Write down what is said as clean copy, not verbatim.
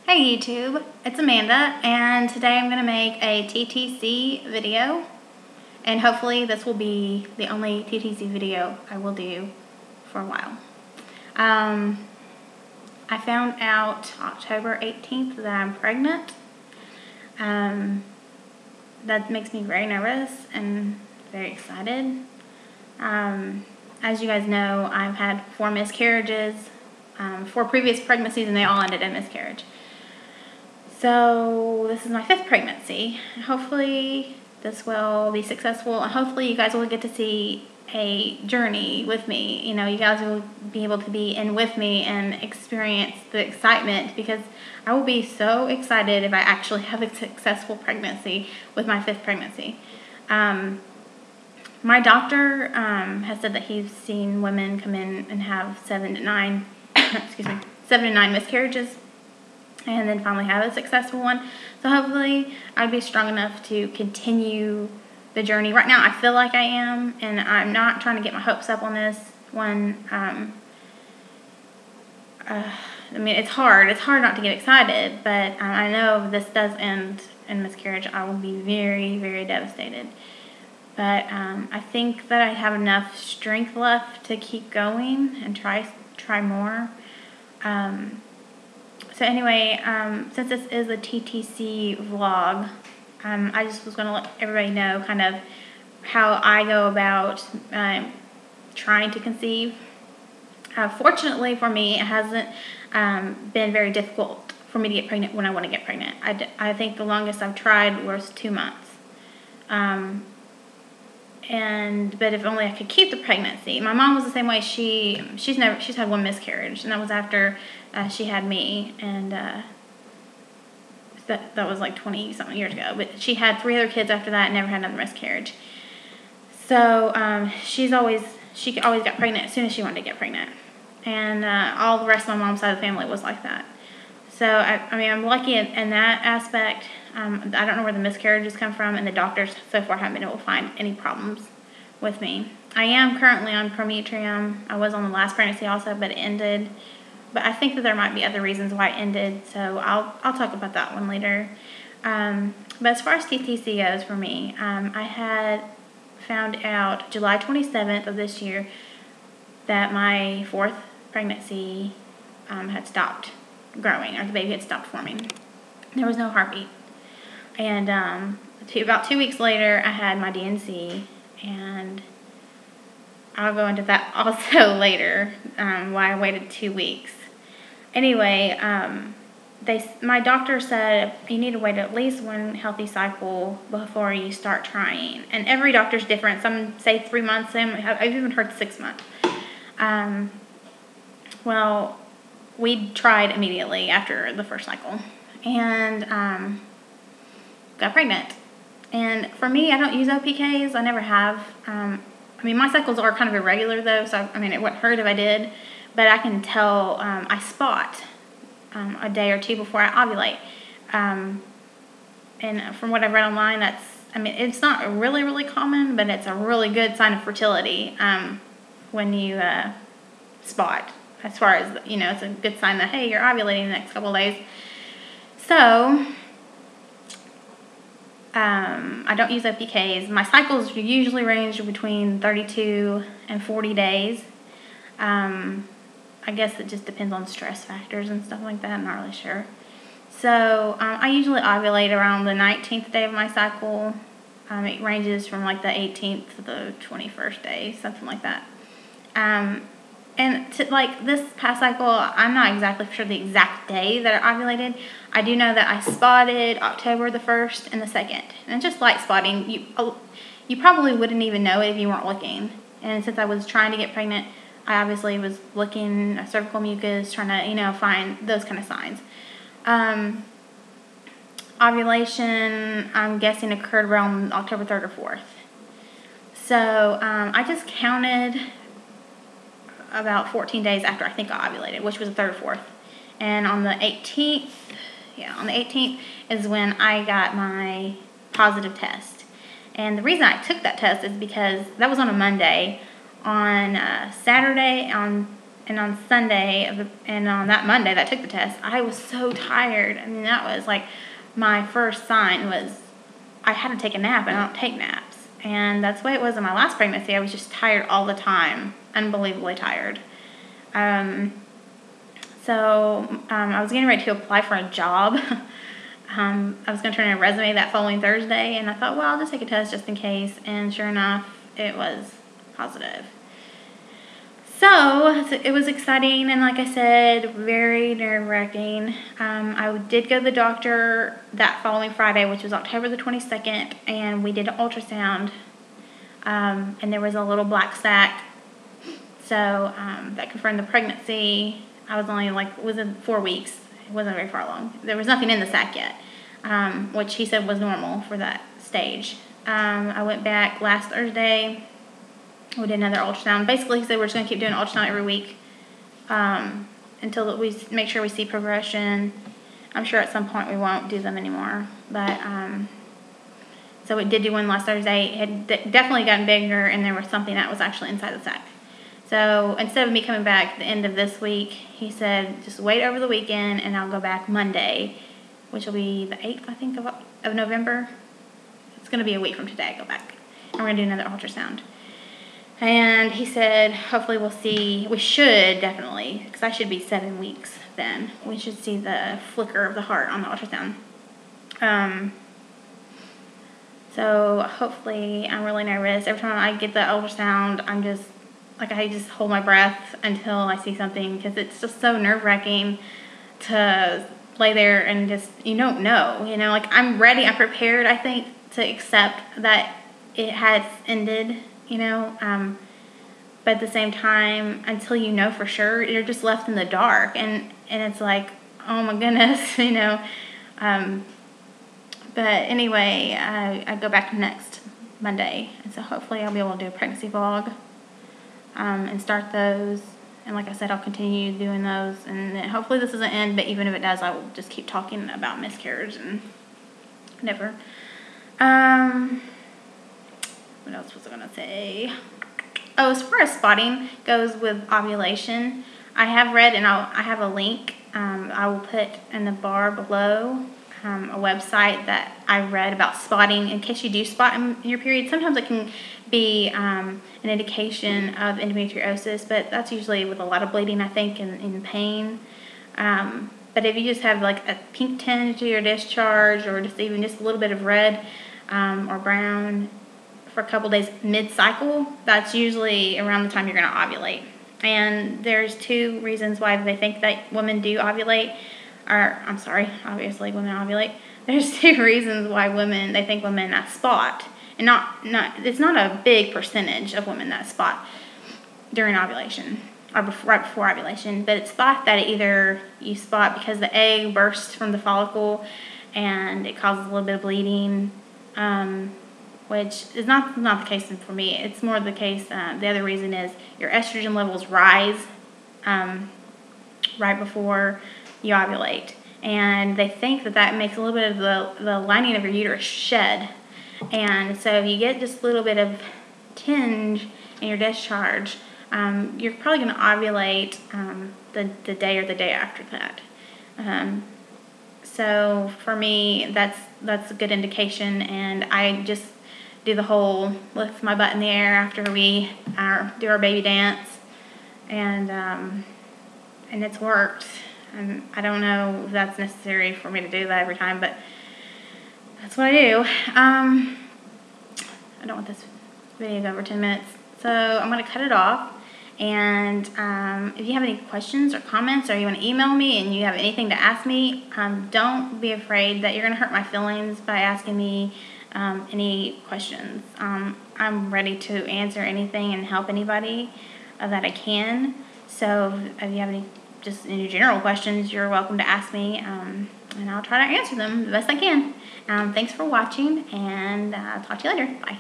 Hey YouTube, it's Amanda, and today I'm going to make a TTC video, and hopefully this will be the only TTC video I will do for a while. I found out October 18th that I'm pregnant. That makes me very nervous and very excited. As you guys know, I've had 4 miscarriages, 4 previous pregnancies, and they all ended in miscarriage. So this is my 5th pregnancy. Hopefully this will be successful, and hopefully you guys will get to see a journey with me. You know, you guys will be able to be in with me and experience the excitement, because I will be so excited if I actually have a successful pregnancy with my 5th pregnancy. My doctor has said that he's seen women come in and have 7 to 9 miscarriages, and then finally have a successful one. So hopefully I'd be strong enough to continue the journey. Right now I feel like I am, and I'm not trying to get my hopes up on this one. I mean, it's hard not to get excited, but I know if this does end in miscarriage, I will be very, very devastated. But I think that I have enough strength left to keep going and try more. So anyway, since this is a TTC vlog, I just was going to let everybody know kind of how I go about trying to conceive. Fortunately for me, it hasn't been very difficult for me to get pregnant when I want to get pregnant. I think the longest I've tried was 2 months. But if only I could keep the pregnancy. My mom was the same way. She's had 1 miscarriage, and that was after she had me, and that was like 20 something years ago. But she had 3 other kids after that and never had another miscarriage. So she always got pregnant as soon as she wanted to get pregnant, and all the rest of my mom's side of the family was like that. So I mean, I'm lucky in that aspect. I don't know where the miscarriages come from, and the doctors so far haven't been able to find any problems with me. I am currently on Prometrium. I was on the last pregnancy also, but it ended. But I think that there might be other reasons why it ended, so I'll talk about that one later. But as far as TTC goes for me, I had found out July 27th of this year that my 4th pregnancy had stopped growing, or the baby had stopped forming. There was no heartbeat. And about 2 weeks later, I had my DNC, and I'll go into that also later, why I waited 2 weeks. Anyway, my doctor said you need to wait at least 1 healthy cycle before you start trying. And every doctor's different. Some say 3 months. I've even heard 6 months. Well, we tried immediately after the first cycle, and got pregnant. And for me, I don't use OPKs. I never have. I mean, my cycles are kind of irregular though, so I mean, it wouldn't hurt if I did. But I can tell, I spot a day or 2 before I ovulate. And from what I've read online, it's not really, really common, but it's a really good sign of fertility when you spot. As far as, you know, it's a good sign that, hey, you're ovulating the next couple of days. So I don't use OPKs. My cycles usually range between 32 and 40 days. I guess it just depends on stress factors and stuff like that. I'm not really sure. So I usually ovulate around the 19th day of my cycle. It ranges from like the 18th to the 21st day, something like that. And like this past cycle, I'm not exactly sure the exact day that I ovulated. I do know that I spotted October the 1st and the 2nd. And just light spotting, you probably wouldn't even know it if you weren't looking. And since I was trying to get pregnant, I obviously was looking at cervical mucus, trying to, you know, find those kind of signs. Ovulation, I'm guessing, occurred around October 3rd or 4th. So I just counted about 14 days after I think I ovulated, which was the 3rd or 4th. And on the 18th, is when I got my positive test. And the reason I took that test is because that was on a Monday. On Saturday, on and on Sunday, and on that Monday that I took the test, I was so tired. I mean, that was like my first sign was I had to take a nap, and I don't take naps. And that's the way it was in my last pregnancy. I was just tired all the time, unbelievably tired. I was getting ready to apply for a job. I was going to turn in a resume that following Thursday, and I thought, well, I'll just take a test just in case. And sure enough, it was positive. So it was exciting, and like I said, very nerve-wracking. I did go to the doctor that following Friday, which was October the 22nd, and we did an ultrasound, and there was a little black sac. So that confirmed the pregnancy. I was only within 4 weeks. It wasn't very far along. There was nothing in the sac yet, which he said was normal for that stage. I went back last Thursday. We did another ultrasound. Basically, he said we're just going to keep doing ultrasound every week until we make sure we see progression. I'm sure at some point we won't do them anymore. But so we did do one last Thursday. It had definitely gotten bigger, and there was something that was actually inside the sac. So instead of me coming back at the end of this week, he said just wait over the weekend, and I'll go back Monday, which will be the 8th, I think, of November. It's going to be a week from today I go back. And we're going to do another ultrasound. And he said, hopefully we'll see, we should definitely, because I should be 7 weeks then. We should see the flicker of the heart on the ultrasound. So hopefully, I'm really nervous. Every time I get the ultrasound, I just hold my breath until I see something, because it's just so nerve-wracking to lay there and just, you don't know, I'm ready, I'm prepared, I think, to accept that it has ended. But at the same time, until you know for sure, you're just left in the dark, and it's like, oh my goodness, but anyway, I go back next Monday, and so hopefully I'll be able to do a pregnancy vlog, and start those, and like I said, I'll continue doing those, and then hopefully this doesn't end, but even if it does, I will just keep talking about miscarriage and whatever. What else was I going to say? Oh, as far as spotting goes with ovulation, I have read, and I have a link I will put in the bar below, a website that I read about spotting in case you do spot in your period. Sometimes it can be an indication of endometriosis, but that's usually with a lot of bleeding, I think, and pain. But if you just have like a pink tinge to your discharge, or just even just a little bit of red or brown for a couple days mid-cycle, that's usually around the time you're going to ovulate. And there's 2 reasons why they think that women do ovulate. Obviously women ovulate. There's 2 reasons why they think women that spot. And it's not a big percentage of women that spot during ovulation, or right before ovulation, but it's thought that either you spot because the egg bursts from the follicle and it causes a little bit of bleeding, which is not the case for me. It's more the case, the other reason is your estrogen levels rise right before you ovulate. And they think that makes a little bit of the lining of your uterus shed. And so if you get just a little bit of tinge in your discharge, you're probably going to ovulate the day or the day after that. So for me, that's a good indication, and I just do the whole lift my butt in the air after we do our baby dance, and it's worked. And I don't know if that's necessary for me to do that every time, but that's what I do. I don't want this video to go over 10 minutes, so I'm going to cut it off. And if you have any questions or comments, or you want to email me and you have anything to ask me, don't be afraid that you're going to hurt my feelings by asking me any questions. I'm ready to answer anything and help anybody that I can. So if you have any general questions, you're welcome to ask me, and I'll try to answer them the best I can. Thanks for watching, and I'll talk to you later. Bye.